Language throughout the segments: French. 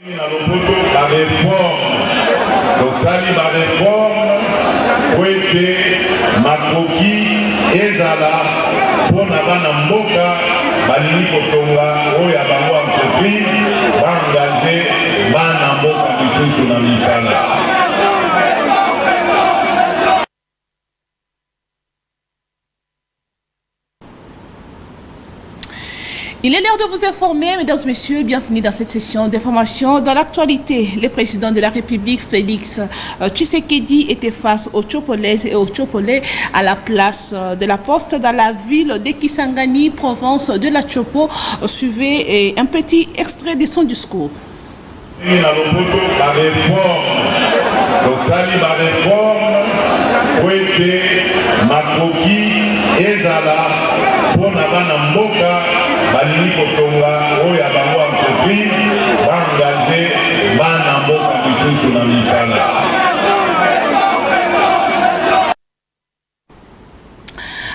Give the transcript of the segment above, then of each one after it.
La réforme, la réforme, Makoki ezala pona bana mboka bali kotonga oya bango entreprise bangaze bana mboka misusu na misala. Il est l'heure de vous informer, mesdames et messieurs, bienvenue dans cette session d'information. Dans l'actualité, le président de la République, Félix Tshisekedi, était face aux Tchopolaises et aux Tchopolais à la place de la Poste dans la ville de Kisangani, province de la Tchopo. Suivez un petit extrait de son discours. La réforme, Makoki ezala pona bana mboka bali kotonga oya bango entreprise bangaze bana mboka misusu na misala.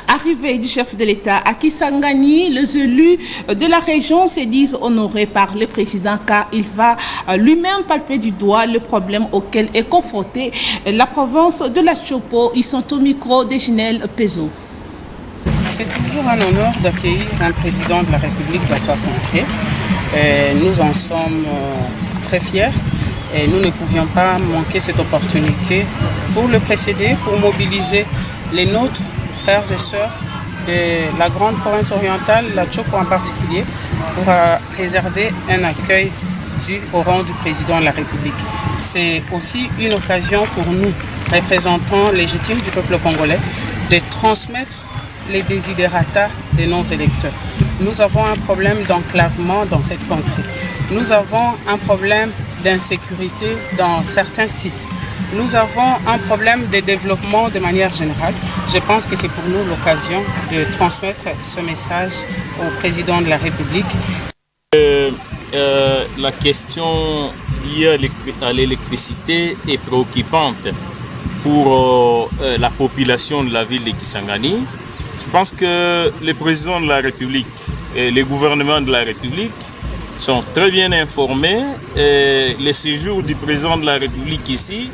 Arrivée du chef de l'État à Kisangani, les élus de la région se disent honorés par le président car il va lui-même palper du doigt le problème auquel est confrontée la province de la Tchopo. Ils sont au micro de Ginel Pezo. C'est toujours un honneur d'accueillir un président de la République dans sa contrée. Nous en sommes très fiers et nous ne pouvions pas manquer cette opportunité pour le précéder, pour mobiliser les nôtres, frères et sœurs de la grande province orientale, la Tchopo en particulier, pour réserver un accueil dû au rang du président de la République. C'est aussi une occasion pour nous, représentants légitimes du peuple congolais, de transmettre les desiderata de nos électeurs. Nous avons un problème d'enclavement dans cette contrée. Nous avons un problème d'insécurité dans certains sites. Nous avons un problème de développement de manière générale. Je pense que c'est pour nous l'occasion de transmettre ce message au président de la République. La question liée à l'électricité est préoccupante pour la population de la ville de Kisangani. Je pense que le président de la République et le gouvernement de la République sont très bien informés. Et le séjour du président de la République ici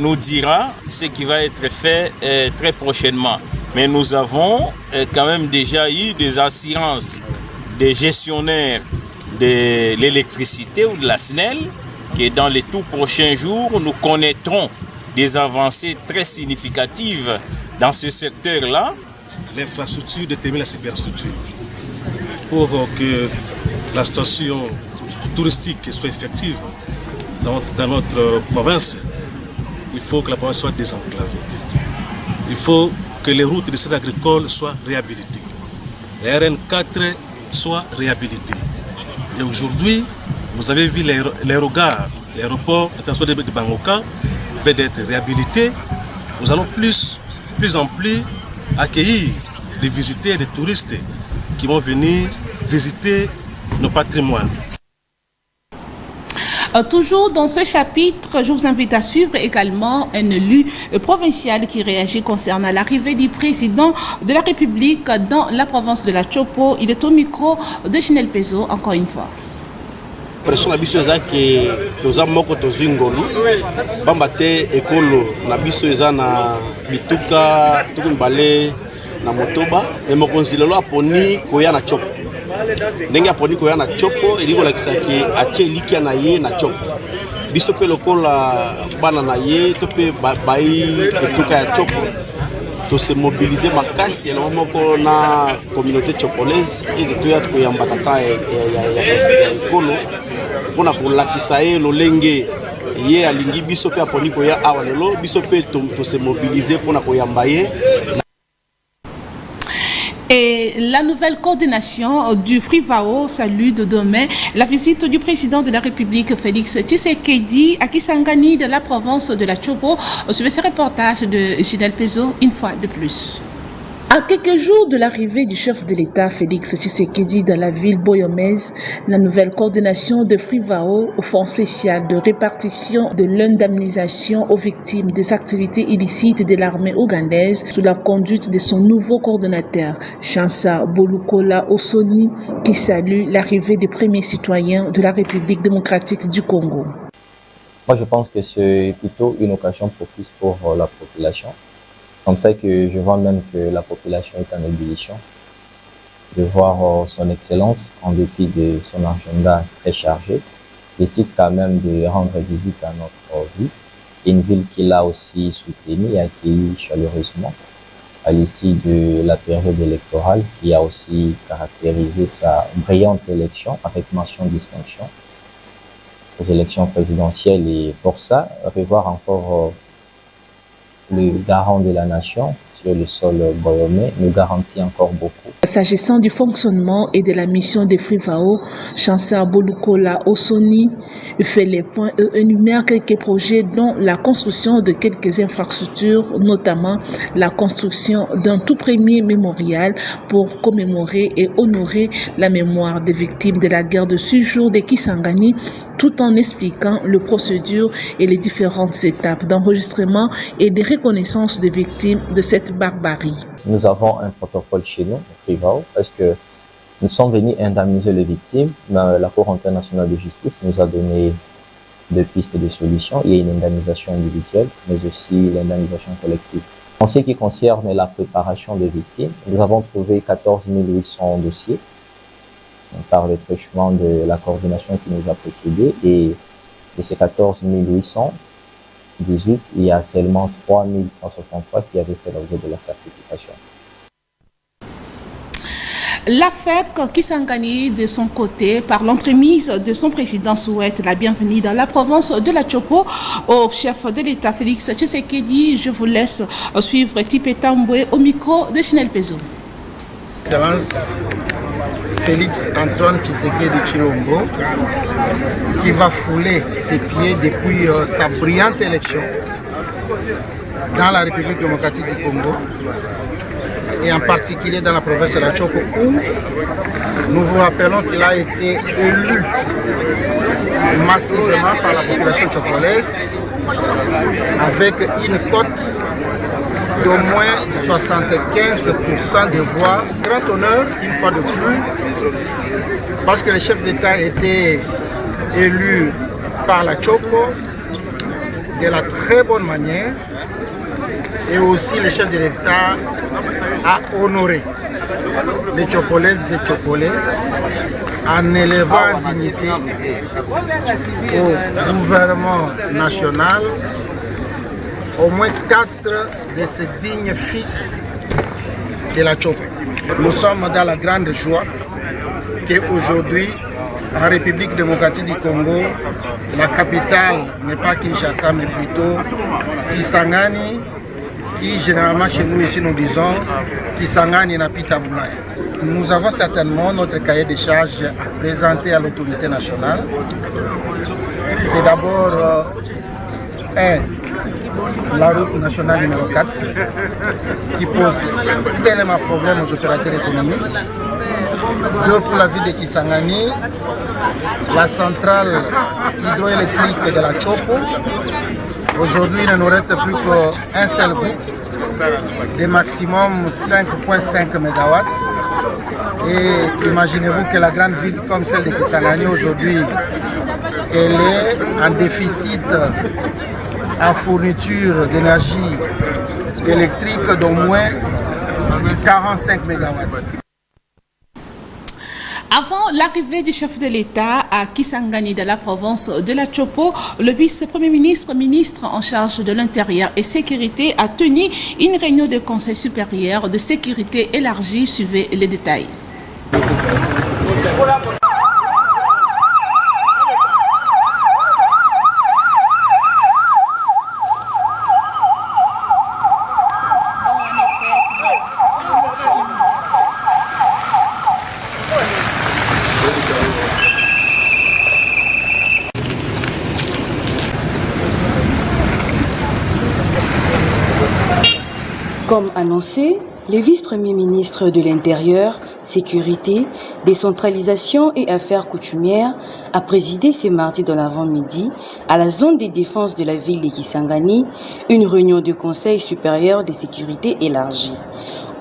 nous dira ce qui va être fait très prochainement. Mais nous avons quand même déjà eu des assurances des gestionnaires de l'électricité ou de la SNEL que dans les tout prochains jours, nous connaîtrons des avancées très significatives dans ce secteur-là. L'infrastructure détermine la superstructure. Pour que la station touristique soit effective dans notre province, il faut que la province soit désenclavée. Il faut que les routes de sites agricoles soient réhabilitées. La RN4 soit réhabilitée. Et aujourd'hui, vous avez vu l'aérogare, l'aéroport international de Bangoka va d'être réhabilité. Nous allons plus en plus accueillir des visiteurs, des touristes qui vont venir visiter nos patrimoines. Toujours dans ce chapitre, je vous invite à suivre également un élu provincial qui réagit concernant l'arrivée du président de la République dans la province de la Tchopo. Il est au micro de Ginel Pezo, encore une fois. Pression na biso eza ke toza moko tozwi ngolu bamba te ekolo na biso eza na bituka tuku mibale na motoba me mokonzi lelo aponi koya na Tchopo ndenge aponi koya na Tchopo elingi kolakisa ke atie elikia na ye na Tchopo biso mpe lokola bana na ye to mpe bayi etuka ya Tchopo tose mobiliser makasi elongo moko na communauté tchopolaise ete toya koyamba tata ya ekolo mpona kolakisa ye lolenge ye alingi biso mpe aponi koya awa lelo biso mpe tose mobiliser mpona koyamba ye. Et la nouvelle coordination du Frivao salue de demain la visite du président de la République Félix Tshisekedi à Kisangani de la province de la Tchopo. Suivez ce reportage de Ginel Pezo une fois de plus. À quelques jours de l'arrivée du chef de l'État Félix Tshisekedi dans la ville boyomèse, la nouvelle coordination de Frivao au Fonds spécial de répartition de l'indemnisation aux victimes des activités illicites de l'armée ougandaise sous la conduite de son nouveau coordonnateur, Chansa Bolukola Osoni, qui salue l'arrivée des premiers citoyens de la République démocratique du Congo. Moi, je pense que c'est plutôt une occasion propice pour la population. Comme ça que je vois même que la population est en ébullition de voir son excellence, en dépit de son agenda très chargé, décide quand même de rendre visite à notre ville, une ville qu'il a aussi soutenue et accueillie chaleureusement à l'issue de la période électorale qui a aussi caractérisé sa brillante élection avec mention distinction aux élections présidentielles. Et pour ça, revoir encore le garant de la nation sur le sol boyomais nous garantit encore beaucoup. S'agissant du fonctionnement et de la mission de Frivao, Chansa Bolukola Osoni fait les points et énumère quelques projets dont la construction de quelques infrastructures, notamment la construction d'un tout premier mémorial pour commémorer et honorer la mémoire des victimes de la guerre de 6 jours de Kisangani, tout en expliquant les procédures et les différentes étapes d'enregistrement et de reconnaissance des victimes de cette barbarie. Nous avons un protocole chez nous, Frivao, parce que nous sommes venus indemniser les victimes. La Cour internationale de justice nous a donné 2 pistes de solutions. Il y a une indemnisation individuelle, mais aussi l'indemnisation collective. En ce qui concerne la préparation des victimes, nous avons trouvé 14 800 dossiers par le truchement de la coordination qui nous a précédés. Et de ces 14 818, il y a seulement 3 163 qui avaient fait l'objet de la certification. La FEC Kisangani, de son côté, par l'entremise de son président, souhaite la bienvenue dans la province de la Chopo au chef de l'État Félix Tshisekedi. Je vous laisse suivre Tipeta Mboué au micro de Chanel Pezo. Excellence Félix Antoine Tshisekedi Tshilombo, qui va fouler ses pieds depuis sa brillante élection dans la République démocratique du Congo, et en particulier dans la province de la Chopo, où nous vous rappelons qu'il a été élu massivement par la population chopolaise avec une cote d'au moins 75% de voix. Grand honneur, une fois de plus, parce que le chef d'État était élu par la Chopo de la très bonne manière, et aussi le chef de l'État a honoré les Chopolaises et Chopolais en élevant en dignité au gouvernement national au moins 4 de ces dignes fils de la Chopo. Nous sommes dans la grande joie qu'aujourd'hui, en République démocratique du Congo, la capitale n'est pas Kinshasa, mais plutôt Kisangani, qui généralement chez nous ici nous disons Kisangani na Pita Boulay. Nous avons certainement notre cahier de charges à présenter à l'autorité nationale. C'est d'abord la route nationale numéro 4 qui pose tellement de problèmes aux opérateurs économiques. 2 pour la ville de Kisangani, la centrale hydroélectrique de la Chopo. Aujourd'hui, il ne nous reste plus qu'un seul groupe de maximum 5,5 MW. Et imaginez-vous que la grande ville comme celle de Kisangani aujourd'hui, elle est en déficit en fourniture d'énergie électrique d'au moins 45 MW. Avant l'arrivée du chef de l'État à Kisangani dans la province de la Chopo, le vice-premier ministre, ministre en charge de l'Intérieur et Sécurité, a tenu une réunion de Conseil supérieur de sécurité élargie. Suivez les détails. Comme annoncé, Les vice-premiers ministres de l'Intérieur, Sécurité, Décentralisation et Affaires coutumières a présidé ce mardi dans l'avant-midi à la zone de défense de la ville de Kisangani une réunion du Conseil supérieur de sécurité élargie.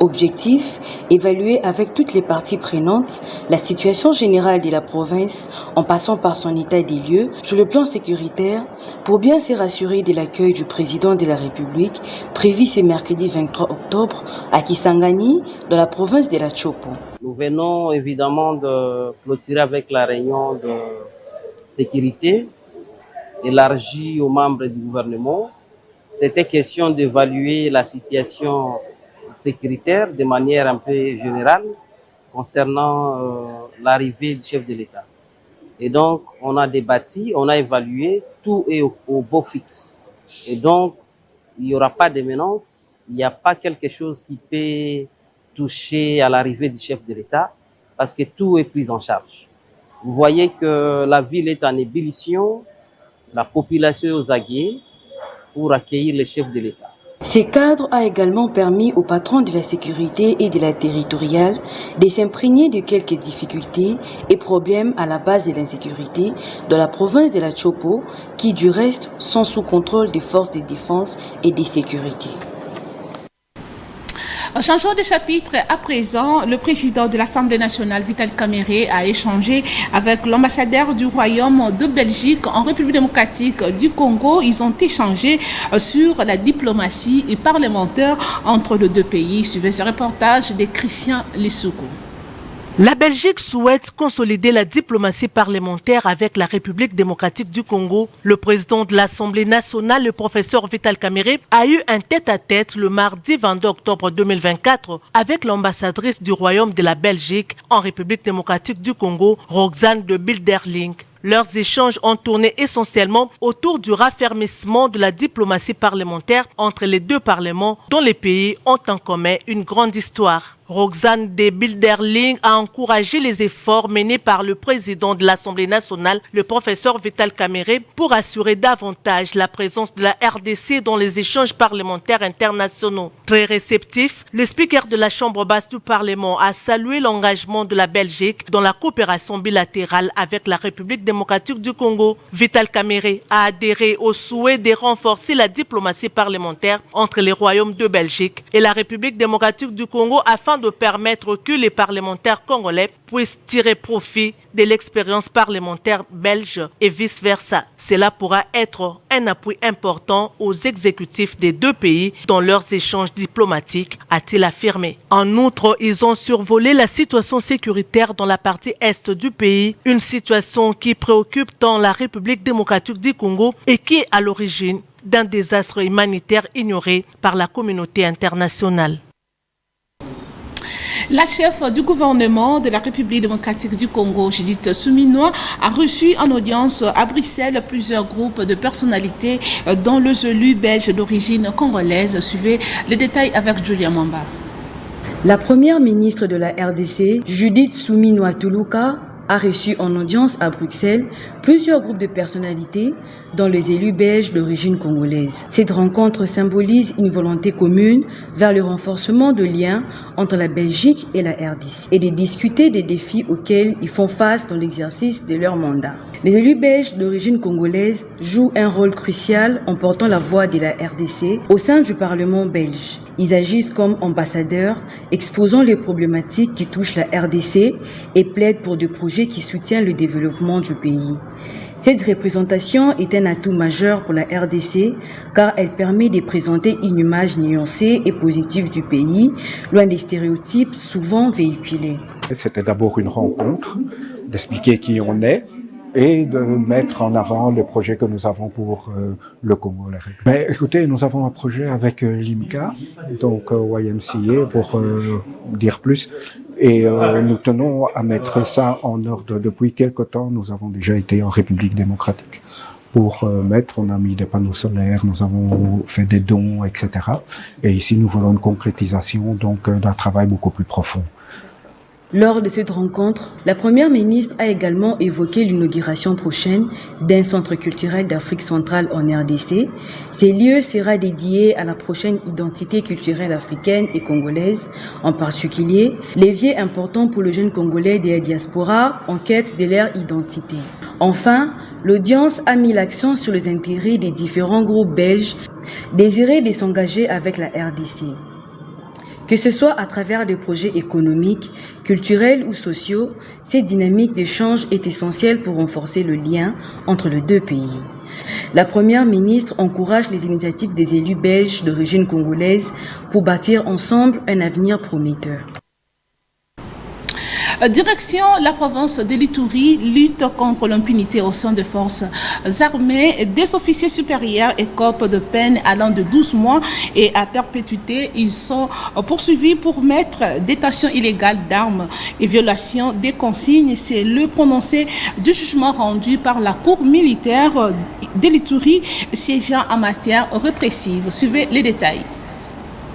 Objectif, évaluer avec toutes les parties prenantes la situation générale de la province en passant par son état des lieux sur le plan sécuritaire pour bien se rassurer de l'accueil du président de la République prévu ce mercredi 23 octobre à Kisangani dans la province de la Chopo. Nous venons évidemment de clôturer avec la réunion de sécurité élargie aux membres du gouvernement. C'était question d'évaluer la situation sécuritaire de manière un peu générale concernant l'arrivée du chef de l'État. Et donc, on a débattu, on a évalué, tout est au beau fixe. Et donc, il n'y aura pas de menace, il n'y a pas quelque chose qui peut toucher à l'arrivée du chef de l'État parce que tout est pris en charge. Vous voyez que la ville est en ébullition, la population est aux aguets pour accueillir le chef de l'État. Ce cadre a également permis aux patrons de la sécurité et de la territoriale de s'imprégner de quelques difficultés et problèmes à la base de l'insécurité dans la province de la Chopo, qui du reste sont sous contrôle des forces de défense et de sécurité. Changeons de chapitre à présent. Le président de l'Assemblée nationale, Vital Kamerhe, a échangé avec l'ambassadeur du Royaume de Belgique en République démocratique du Congo. Ils ont échangé sur la diplomatie parlementaire entre les deux pays. Suivez ce reportage de Christian Lissoukou. La Belgique souhaite consolider la diplomatie parlementaire avec la République démocratique du Congo. Le président de l'Assemblée nationale, le professeur Vital Kamerhe, a eu un tête-à-tête le mardi 22 octobre 2024 avec l'ambassadrice du Royaume de la Belgique en République démocratique du Congo, Roxane de Bilderling. Leurs échanges ont tourné essentiellement autour du raffermissement de la diplomatie parlementaire entre les deux parlements dont les pays ont en commun une grande histoire. Roxane de Bilderling a encouragé les efforts menés par le président de l'Assemblée nationale, le professeur Vital Kamerhe, pour assurer davantage la présence de la RDC dans les échanges parlementaires internationaux. Très réceptif, le speaker de la Chambre basse du Parlement a salué l'engagement de la Belgique dans la coopération bilatérale avec la République démocratique du Congo. Vital Kamerhe a adhéré au souhait de renforcer la diplomatie parlementaire entre les royaumes de Belgique et la République démocratique du Congo afin de permettre que les parlementaires congolais puissent tirer profit de l'expérience parlementaire belge et vice-versa. Cela pourra être un appui important aux exécutifs des deux pays dans leurs échanges diplomatiques, a-t-il affirmé. En outre, ils ont survolé la situation sécuritaire dans la partie est du pays, une situation qui préoccupe tant la République démocratique du Congo et qui est à l'origine d'un désastre humanitaire ignoré par la communauté internationale. La chef du gouvernement de la République démocratique du Congo, Judith Suminwa, a reçu en audience à Bruxelles plusieurs groupes de personnalités dont les élus belges d'origine congolaise. Suivez les détails avec Julia Mamba. La première ministre de la RDC, Judith Suminwa Tuluka, a reçu en audience à Bruxelles plusieurs groupes de personnalités dont les élus belges d'origine congolaise. Cette rencontre symbolise une volonté commune vers le renforcement de liens entre la Belgique et la RDC et de discuter des défis auxquels ils font face dans l'exercice de leur mandat. Les élus belges d'origine congolaise jouent un rôle crucial en portant la voix de la RDC au sein du Parlement belge. Ils agissent comme ambassadeurs, exposant les problématiques qui touchent la RDC et plaident pour des projets qui soutiennent le développement du pays. Cette représentation est un atout majeur pour la RDC car elle permet de présenter une image nuancée et positive du pays, loin des stéréotypes souvent véhiculés. C'était d'abord une rencontre, d'expliquer qui on est et de mettre en avant le projet que nous avons pour le Congo. Mais écoutez, nous avons un projet avec l'IMCA, donc YMCA pour dire plus, et nous tenons à mettre ça en ordre. Depuis quelque temps, nous avons déjà été en République démocratique pour mettre, on a mis des panneaux solaires, nous avons fait des dons, etc. Et ici, nous voulons une concrétisation donc d'un travail beaucoup plus profond. Lors de cette rencontre, la première ministre a également évoqué l'inauguration prochaine d'un centre culturel d'Afrique centrale en RDC. Ces lieux sera dédié à la prochaine identité culturelle africaine et congolaise, en particulier levier important pour le jeune Congolais de la diaspora en quête de leur identité. Enfin, l'audience a mis l'accent sur les intérêts des différents groupes belges désirés de s'engager avec la RDC. Que ce soit à travers des projets économiques, culturels ou sociaux, cette dynamique d'échange est essentielle pour renforcer le lien entre les deux pays. La première ministre encourage les initiatives des élus belges d'origine congolaise pour bâtir ensemble un avenir prometteur. Direction la province de l'Ituri, lutte contre l'impunité au sein des forces armées. Des officiers supérieurs écopent de peine allant de 12 mois et à perpétuité. Ils sont poursuivis pour détention illégale d'armes et violation des consignes. C'est le prononcé du jugement rendu par la Cour militaire de l'Ituri, siégeant en matière répressive. Suivez les détails.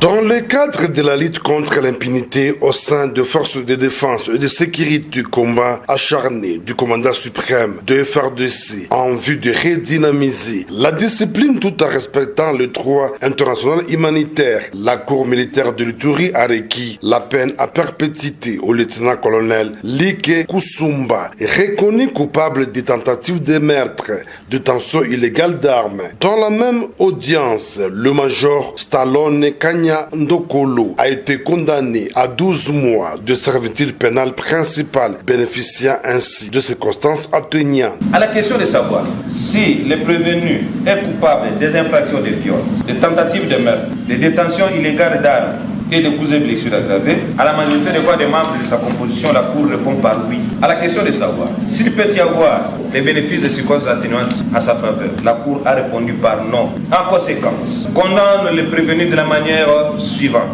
Dans le cadre de la lutte contre l'impunité au sein de forces de défense et de sécurité du combat acharné du commandant suprême de FARDC en vue de redynamiser la discipline tout en respectant le droit international humanitaire, la Cour militaire de l'Ituri a requis la peine à perpétuité au lieutenant-colonel Like Kusumba, reconnu coupable de tentative de meurtre, de détention illégale d'armes. Dans la même audience, le major Stallone Kanya Ndokolo a été condamné à 12 mois de servitude pénale principale, bénéficiant ainsi de circonstances atténuantes. À la question de savoir si le prévenu est coupable des infractions de viol, de tentatives de meurtre, de détention illégale d'armes et de causes blessures aggravées, à la majorité des voix des membres de sa composition, la Cour répond par oui. À la question de savoir s'il peut y avoir les bénéfices de circonstances atténuantes à sa faveur, la Cour a répondu par non. En conséquence, condamne le prévenu de la manière suivante: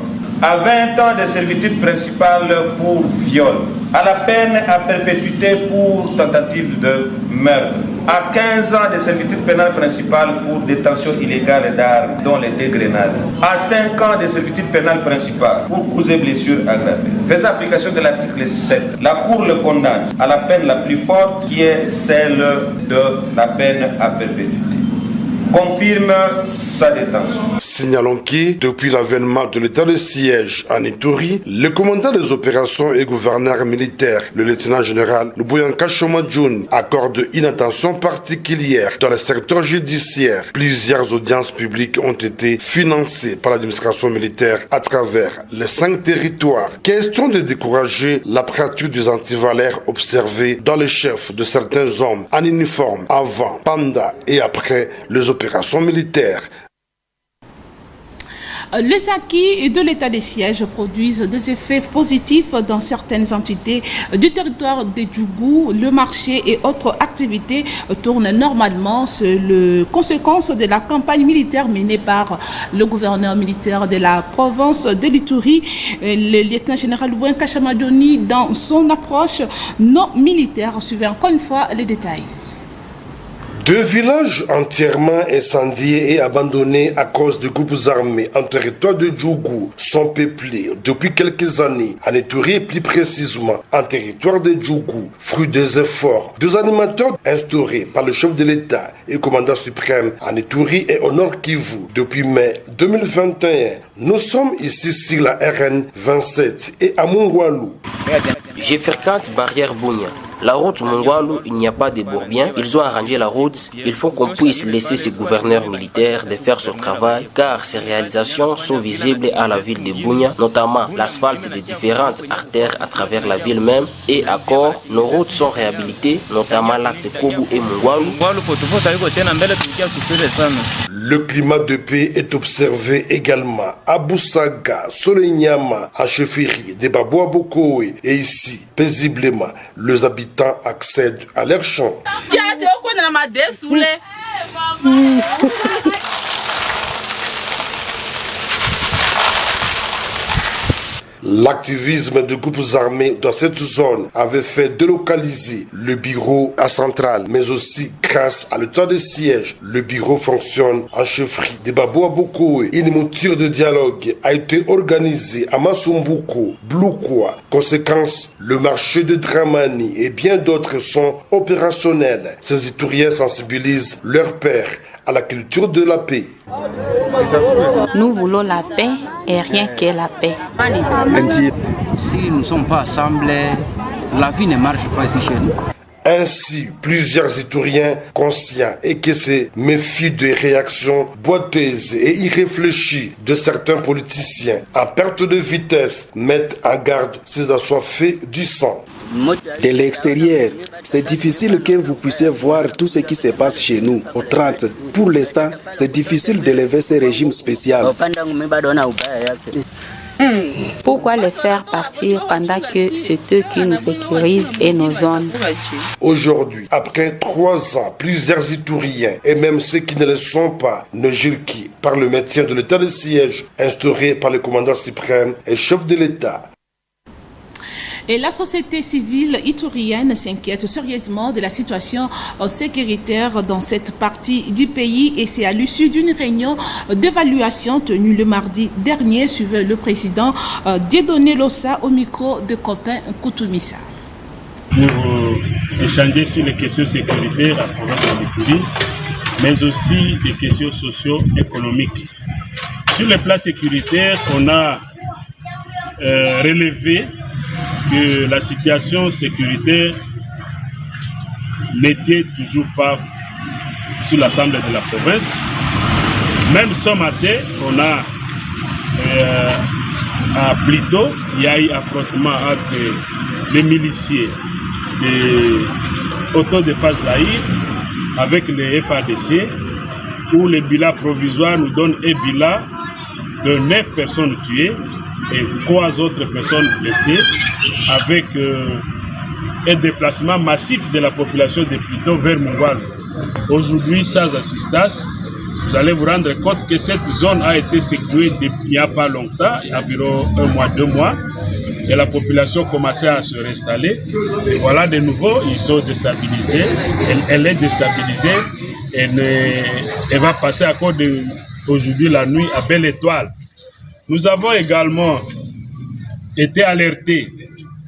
à 20 ans de servitude principale pour viol, à la peine à perpétuité pour tentative de meurtre, à 15 ans de servitude pénale principale pour détention illégale d'armes, dont les 2 grenades, à 5 ans de servitude pénale principale pour causes et blessures aggravées. Faisant application de l'article 7, la Cour le condamne à la peine la plus forte, qui est celle de la peine à perpétuité. Confirme sa détention. Signalons que, depuis l'avènement de l'état de siège en Ituri, le commandant des opérations et gouverneur militaire, le lieutenant-général Luboyanka Shomadjoun, accorde une attention particulière dans le secteur judiciaire. Plusieurs audiences publiques ont été financées par l'administration militaire à travers les 5 territoires. Question de décourager la pratique des antivaleurs observées dans les chefs de certains hommes en uniforme avant, pendant et après les opérations militaires. Les acquis de l'état des sièges produisent des effets positifs dans certaines entités du territoire de Djougou. Le marché et autres activités tournent normalement. C'est la conséquence de la campagne militaire menée par le gouverneur militaire de la province de l'Ituri, le lieutenant-général Luboyanka Shomadjoun, dans son approche non militaire. Suivez encore une fois les détails. 2 villages entièrement incendiés et abandonnés à cause de groupes armés en territoire de Djougou sont peuplés depuis quelques années en Ituri et plus précisément en territoire de Djougou, fruit des efforts des animateurs instaurés par le chef de l'État et commandant suprême en Ituri et au Nord Kivu depuis mai 2021. Nous sommes ici sur la RN 27 et à Mungwalu. J'ai fréquente barrière Bounia. La route Mungwalu, il n'y a pas de bourbiens. Ils ont arrangé la route. Il faut qu'on puisse laisser ces gouverneurs militaires de faire son travail, car ces réalisations sont visibles à la ville de Bounia, notamment l'asphalte de différentes artères à travers la ville même. Et à Kor, nos routes sont réhabilitées, notamment l'axe Kobu et Mungwalu. Le climat de paix est observé également à Boussaga, Solenyama, à Chefiri, de Baboua Bokoé. Et ici, paisiblement, les habitants accèdent à leurs champs. L'activisme de groupes armés dans cette zone avait fait délocaliser le bureau à Centrale, mais aussi grâce à l'état de siège, le bureau fonctionne en chefferie de Babou Abokoé. Une mouture de dialogue a été organisée à Masumbuko, Bloukwa. Conséquence, le marché de Dramani et bien d'autres sont opérationnels. Ces Ituriens sensibilisent leurs pairs à la culture de la paix. Nous voulons la paix et rien que la paix. Si nous ne sommes pas assemblés, la vie ne marche pas ici chez nous. Ainsi, plusieurs Ituriens conscients et qui se méfient des réactions boiteuses et irréfléchies de certains politiciens en perte de vitesse mettent en garde ces assoiffés du sang. De l'extérieur, c'est difficile que vous puissiez voir tout ce qui se passe chez nous. Au 30, pour l'instant, c'est difficile d'élever ce régime spécial. Pourquoi les faire partir pendant que c'est eux qui nous sécurisent et nos zones? Aujourd'hui, après 3 ans, plusieurs Ituriens et même ceux qui ne le sont pas ne jurent par le maintien de l'état de siège instauré par le commandant suprême et chef de l'État. Et la société civile iturienne s'inquiète sérieusement de la situation sécuritaire dans cette partie du pays et c'est à l'issue d'une réunion d'évaluation tenue le mardi dernier, suivant le président Dieudonné Lossa au micro de Copain Koutoumissa. Pour échanger sur les questions sécuritaires à la province de l'Ituri, mais aussi des questions socio-économiques. Sur le plan sécuritaire, on a relevé que la situation sécuritaire ne tient toujours pas sur l'Assemblée de la province. Même ce matin, on a à Plito, il y a eu affrontement entre les miliciens de Autodéfense Zaïre avec les FADC, où le bilan provisoire nous donne un bilan de 9 personnes tuées et 3 autres personnes blessées, avec un déplacement massif de la population de Plito vers Mungwalu. Aujourd'hui, sans assistance, vous allez vous rendre compte que cette zone a été secouée depuis il n'y a pas longtemps, environ 1 mois, 2 mois, et la population commençait à se réinstaller. Et voilà, de nouveau, ils sont déstabilisés. Elle est déstabilisée et elle va passer à cause d'aujourd'hui la nuit à Belle Étoile. Nous avons également été alertés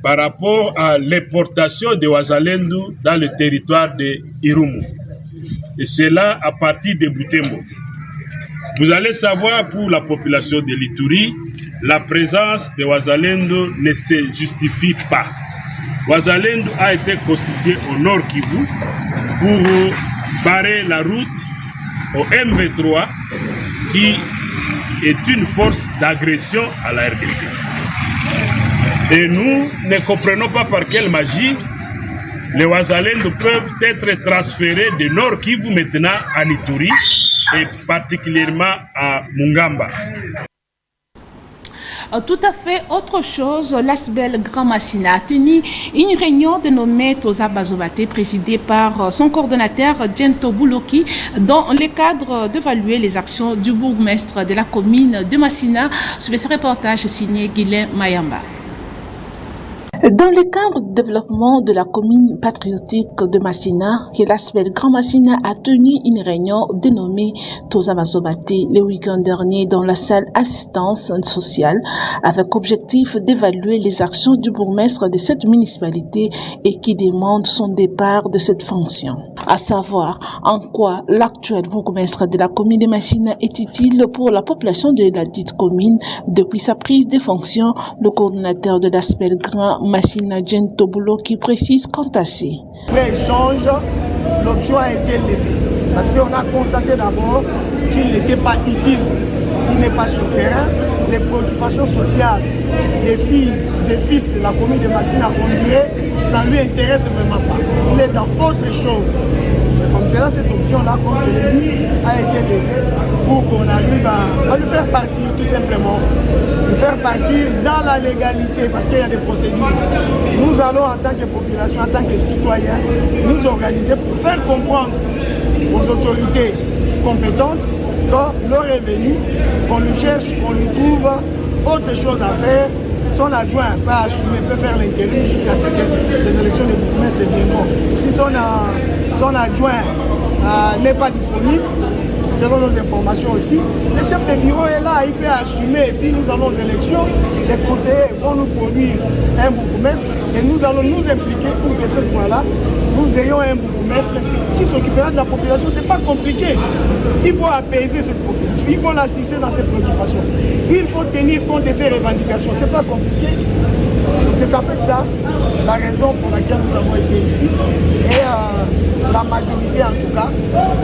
par rapport à l'importation de Wazalendu dans le territoire de Irumu. Et c'est là à partir de Butembo. Vous allez savoir, pour la population de l'Ituri, la présence de Wazalendu ne se justifie pas. Wazalendu a été constitué au Nord Kivu pour barrer la route au MV3 qui est une force d'agression à la RDC. Et nous ne comprenons pas par quelle magie les Wazalendu peuvent être transférés de Nord Kivu maintenant à Ituri et particulièrement à Mungamba. Tout à fait autre chose, l'ASBEL Grand Massina a tenu une réunion dénommée Toza Bazobate, présidée par son coordonnateur Djento Bouloki, dans le cadre d'évaluer les actions du bourgmestre de la commune de Massina. Suivez ce reportage signé Guilain Mayamba. Dans le cadre du développement de la commune patriotique de Massina, que l'ASBEL Grand Massina a tenu une réunion dénommée Toza Bazobate le week-end dernier dans la salle assistance sociale avec objectif d'évaluer les actions du bourgmestre de cette municipalité et qui demande son départ de cette fonction. À savoir, en quoi l'actuel bourgmestre de la commune de Massina est utile pour la population de la dite commune depuis sa prise de fonction, le coordinateur de l'ASBEL Grand Massina Djento Bouloki précise quant à ça. L'échange, l'option a été levée parce qu'on a constaté d'abord qu'il n'était pas utile, il n'est pas sur le terrain. Les préoccupations sociales des filles et fils de la commune de Massina, on dirait, ça ne lui intéresse vraiment pas. Il est dans autre chose. C'est comme cela cette option-là, comme je l'ai dit, a été levée pour qu'on arrive à le faire partir tout simplement. Le faire partir dans la légalité parce qu'il y a des procédures. Nous allons en tant que population, en tant que citoyens, nous organiser pour faire comprendre aux autorités compétentes que l'heure est venue, qu'on lui cherche, qu'on lui trouve autre chose à faire son adjoint peut assumer, peut faire l'intérim jusqu'à ce que les élections de bourgmestre viendront. Si son adjoint n'est pas disponible, selon nos informations aussi, le chef de bureau est là, il peut assumer, et puis nous allons aux élections, les conseillers vont nous produire un bourgmestre et nous allons nous impliquer pour que cette fois-là, nous ayons un bourgmestre qui s'occupera de la population. C'est pas compliqué. Il faut apaiser cette population, il faut l'assister dans ses préoccupations, il faut tenir compte de ses revendications. C'est pas compliqué. C'est en fait ça la raison pour laquelle nous avons été ici. Et la majorité, en tout cas,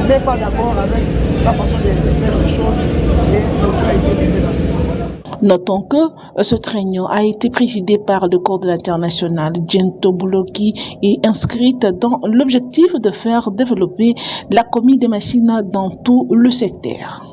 n'est pas d'accord avec sa façon de faire les choses. Et donc, ça a été levé dans ce sens. Notons que cette réunion a été présidée par le coordinateur national Gento Bouloki et inscrite dans l'objectif de faire développer la commune de Massina dans tout le secteur.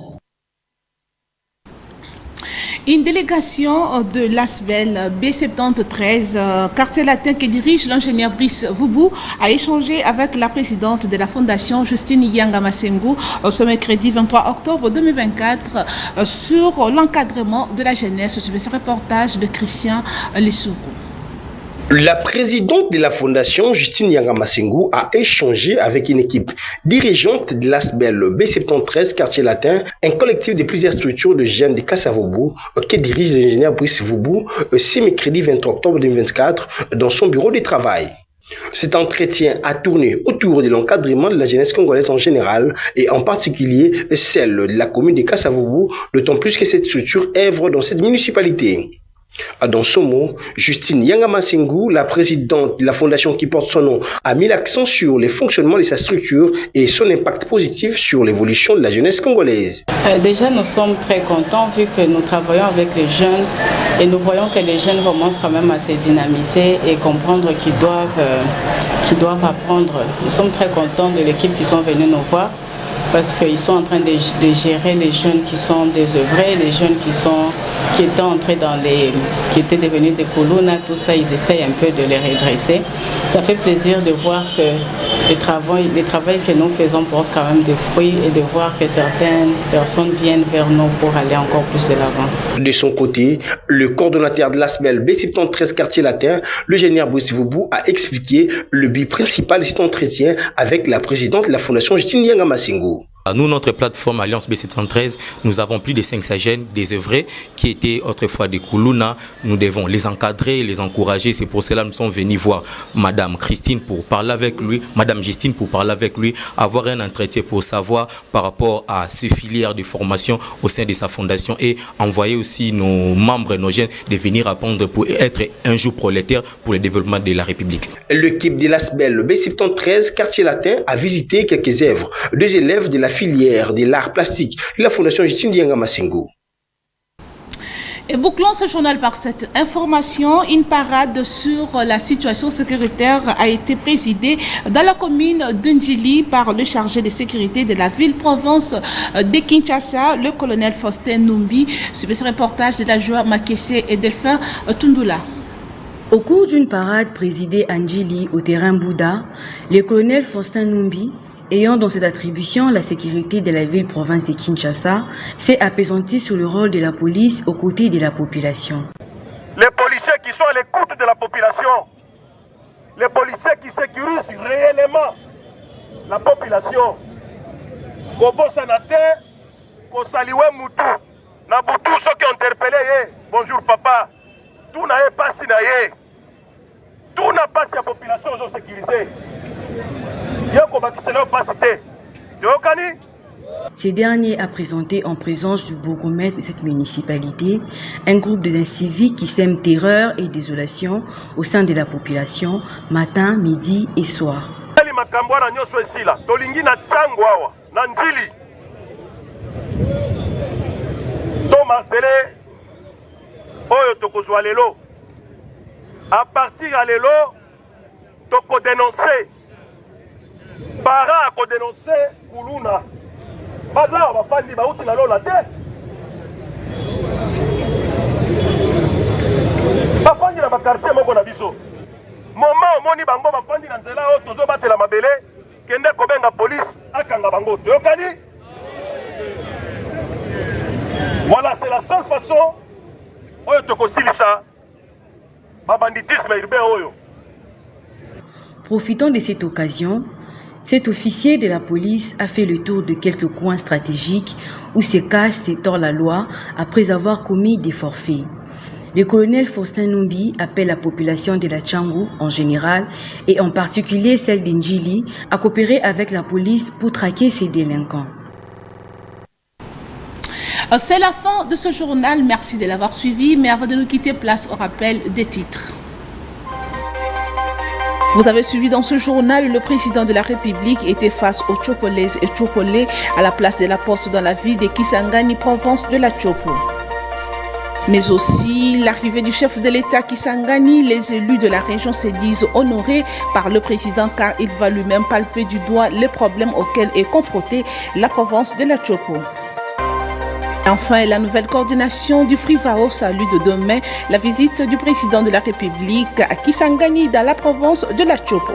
Une délégation de l'ASBEL B73, quartier latin que dirige l'ingénieur Brice Voubou, a échangé avec la présidente de la fondation Justine Yanga Masengu ce mercredi 23 octobre 2024 sur l'encadrement de la jeunesse. Suivez ce reportage de Christian Lissoukou. La présidente de la fondation, Justine Yanga Masengu, a échangé avec une équipe dirigeante de l'ASBEL B73 quartier latin, un collectif de plusieurs structures de jeunes de Kassavoubou, que dirige l'ingénieur Brice Voubou ce mercredi 23 octobre 2024 dans son bureau de travail. Cet entretien a tourné autour de l'encadrement de la jeunesse congolaise en général et en particulier celle de la commune de Kassavoubou, d'autant plus que cette structure œuvre dans cette municipalité. Dans son mot, Justine Yanga Masengu, la présidente de la fondation qui porte son nom, a mis l'accent sur le fonctionnement de sa structure et son impact positif sur l'évolution de la jeunesse congolaise. Déjà, nous sommes très contents vu que nous travaillons avec les jeunes et nous voyons que les jeunes commencent quand même à se dynamiser et comprendre qu'ils doivent apprendre. Nous sommes très contents de l'équipe qui sont venus nous voir parce qu'ils sont en train de gérer les jeunes qui sont désœuvrés, les jeunes qui étaient entrés qui étaient devenus des Koulouna, tout ça, ils essayent un peu de les redresser. Ça fait plaisir de voir que le travail que nous faisons porte quand même des fruits et de voir que certaines personnes viennent vers nous pour aller encore plus de l'avant. De son côté, le coordonnateur de l'ASBEL B73 quartier latin, le général Brice Voubou, a expliqué le but principal de cet entretien avec la présidente de la fondation Justine Yanga Masengu. Nous, notre plateforme Alliance B73, nous avons plus de 500 jeunes désœuvrés qui étaient autrefois des Koulouna. Nous devons les encadrer, les encourager. C'est pour cela que nous sommes venus voir Madame Christine pour parler avec lui, Madame Justine pour parler avec lui, avoir un entretien pour savoir par rapport à ces filières de formation au sein de sa fondation et envoyer aussi nos membres, nos jeunes, de venir apprendre pour être un jour prolétaire pour le développement de la République. L'équipe de l'ASBEL B73 quartier latin a visité quelques œuvres des élèves de la filière de l'art plastique de la fondation Justine Yanga Masengu. Et bouclons ce journal par cette information. Une parade sur la situation sécuritaire a été présidée dans la commune d'Ndjili par le chargé de sécurité de la ville-province de Kinshasa, le colonel Faustin Numbi. Suivez ce reportage de la joueur Makessé et Delphin Tundula. Au cours d'une parade présidée à Ndjili au terrain Bouddha, le colonel Faustin Numbi, ayant dans cette attribution la sécurité de la ville-province de Kinshasa, s'est appesanti sur le rôle de la police aux côtés de la population. Les policiers qui sont à l'écoute de la population, les policiers qui sécurisent réellement la population. Kobo Sanate, Kosaliwe Moutou, Naboutou, ceux qui ont interpellé, bonjour papa, tout n'a pas si naïe, tout n'a pas si la population ont sécurisé. Ces derniers a présenté en présence du bourgmestre de cette municipalité un groupe de civiques qui sèment terreur et désolation au sein de la population matin, midi et soir. À partir de l'élo, toko dénoncer. Para a dénoncé Koulouna. Bazar va faire des baouti na lola te. Ba fandi na quartier moko na biso. Moment omoni bango ba fandi na nzela o tozo batela mabele kende ko benga police akanga bango. Yokani? Voilà, c'est la seule façon oyo toko silisa banditisme urbain oyo. Profitant de cette occasion, cet officier de la police a fait le tour de quelques coins stratégiques où se cachent ces hors-la-loi après avoir commis des forfaits. Le colonel Faustin Numbi appelle la population de la Tchangou en général et en particulier celle d'Indjili à coopérer avec la police pour traquer ces délinquants. C'est la fin de ce journal. Merci de l'avoir suivi. Mais avant de nous quitter, place au rappel des titres. Vous avez suivi dans ce journal, le président de la République était face aux Tchopolaises et Tchopolais à la place de la Poste dans la ville de Kisangani, province de la Tchopo. Mais aussi l'arrivée du chef de l'État Kisangani, les élus de la région se disent honorés par le président car il va lui-même palper du doigt les problèmes auxquels est confrontée la province de la Tchopo. Enfin, la nouvelle coordination du Frivao salue de demain la visite du président de la République à Kisangani dans la province de la Tchopo.